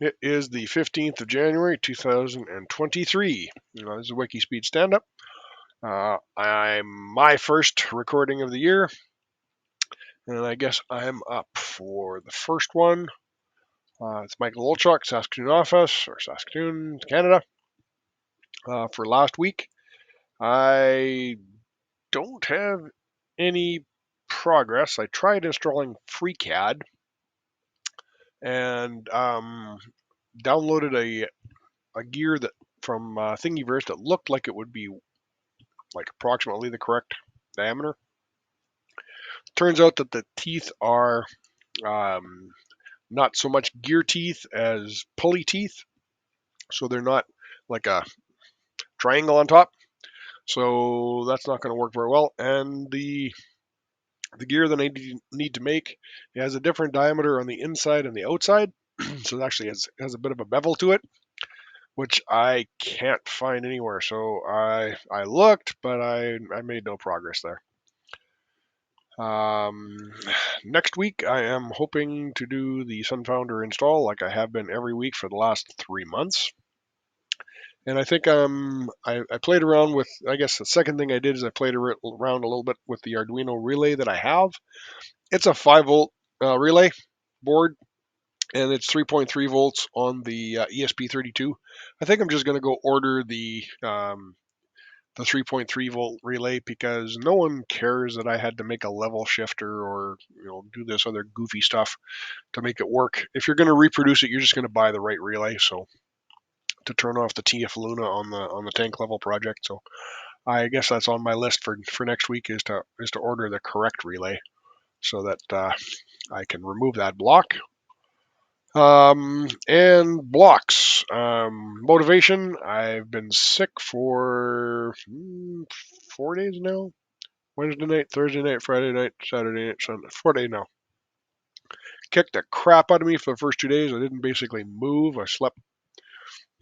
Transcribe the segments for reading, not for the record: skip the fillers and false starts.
It is the 15th of January, 2023. This is a WIKISPEED Standup. I'm my first recording of the year, and I guess I'm up for the first one. It's Michael Olchuk, Saskatoon office, or Saskatoon, Canada. For last week, I don't have any progress. I tried installing FreeCAD and downloaded a gear that from Thingiverse that looked like it would be like approximately the correct diameter. Turns out that the teeth are um, not so much gear teeth as pulley teeth, so they're not like a triangle on top. So that's not going to work very well. And the gear that I need to make has a different diameter on the inside and the outside, so it actually has a bit of a bevel to it, which I can't find anywhere. So I looked, but I made no progress there. Next week, I am hoping to do the Sunfounder install like I have been every week for the last 3 months. And I think I played around with, I guess the second thing I did is I played around a little bit with the Arduino relay that I have. It's a 5-volt relay board, and it's 3.3 volts on the ESP32. I think I'm just going to go order the 3.3 volt relay because no one cares that I had to make a level shifter or do this other goofy stuff to make it work. If you're going to reproduce it, you're just going to buy the right relay. So to turn off the TF Luna on the tank level project. So I guess that's on my list for next week is to order the correct relay so that I can remove that block. And blocks. Motivation. I've been sick for 4 days now. Wednesday night, Thursday night, Friday night, Saturday night, Sunday. 4 days now. Kicked the crap out of me for the first 2 days. I didn't basically move. I slept,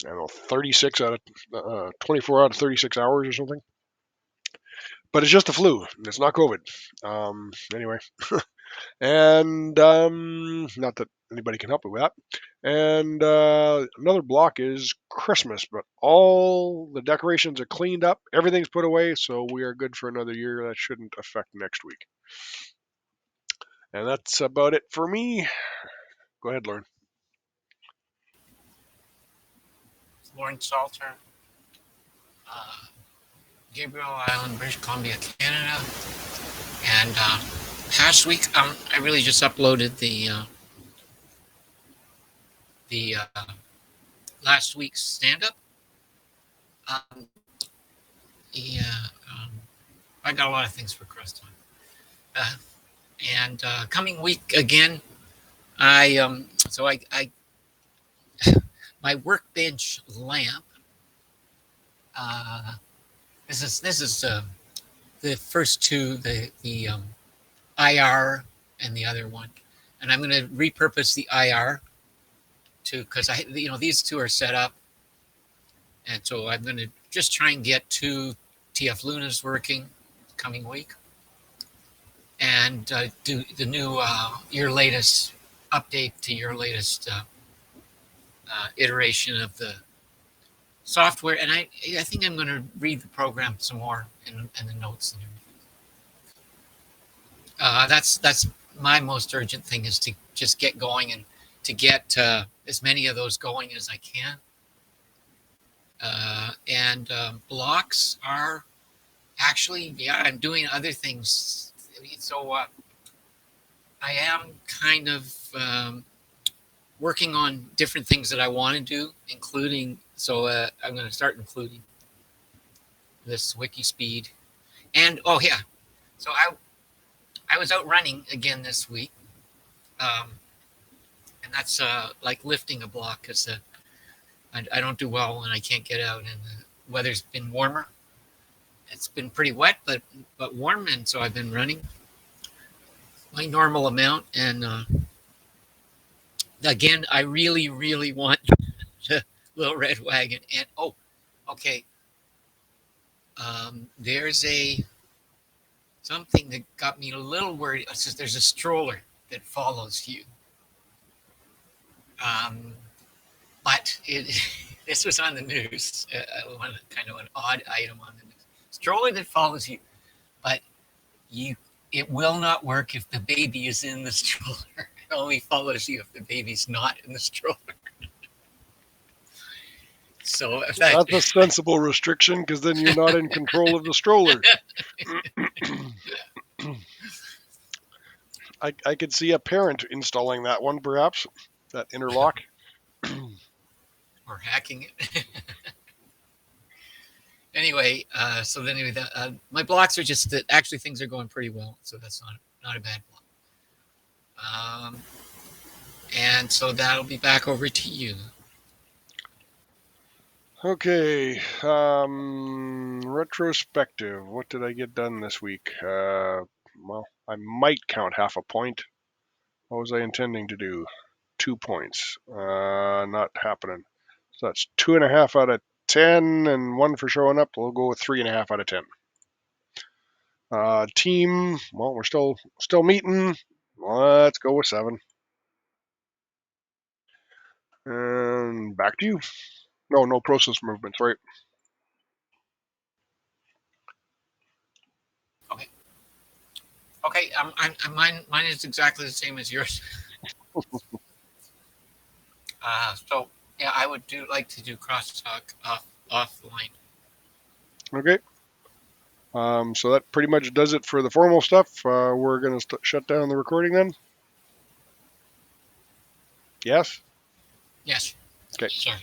36 out of 24 out of 36 hours or something. But it's just the flu. It's not COVID. Anyway, and not that anybody can help me with that. And another block is Christmas, but all the decorations are cleaned up, everything's put away, so we are good for another year. That shouldn't affect next week. And that's about it for me. Go ahead, Lauren. Lauren Salter, Gabriel Island, British Columbia, Canada. And past week, I really just uploaded the last week's stand-up. Yeah, I got a lot of things for crust on. And coming week again, I my workbench lamp. This is the first two, the IR and the other one, and I'm going to repurpose the IR to because these two are set up, and so I'm going to just try and get two TF Lunas working coming week, and do the new your latest update to your latest iteration of the software, and I think I'm going to read the program some more and the notes and everything. That's my most urgent thing is to just get going and to get as many of those going as I can. And blocks are actually, I'm doing other things. So I am kind of working on different things that I want to do, including, so I'm going to start including this WIKISPEED. And, oh yeah, so I was out running again this week. And that's like lifting a block because I don't do well when I can't get out, and the weather's been warmer. It's been pretty wet, but warm, and so I've been running my normal amount. And again, I really want the little red wagon. And oh, okay, there's something that got me a little worried. It's just, there's a stroller that follows you. but this was on the news, one kind of an odd item on the news. Stroller that follows you, but you it will not work if the baby is in the stroller. It only follows you if the baby's not in the stroller. So if that, That's a sensible restriction because then you're not in control of the stroller. I could see a parent installing that one, perhaps, that interlock. or hacking it. Anyway, so then anyway, my blocks are just that actually things are going pretty well, so that's not a bad block. And so that'll be back over to you. Okay, retrospective. What did I get done this week? Well, I might count half a point. What was I intending to do? 2 points. Not happening. So that's 2.5 out of 10, and one for showing up. We'll go with 3.5 out of 10. Team. Well, we're still meeting. Let's go with 7. And back to you. No process movements, right? Okay. Okay. Mine is exactly the same as yours. So yeah, I would like to do crosstalk offline. Okay. So that pretty much does it for the formal stuff. We're going to shut down the recording then. Yes? Yes. Okay. Sorry.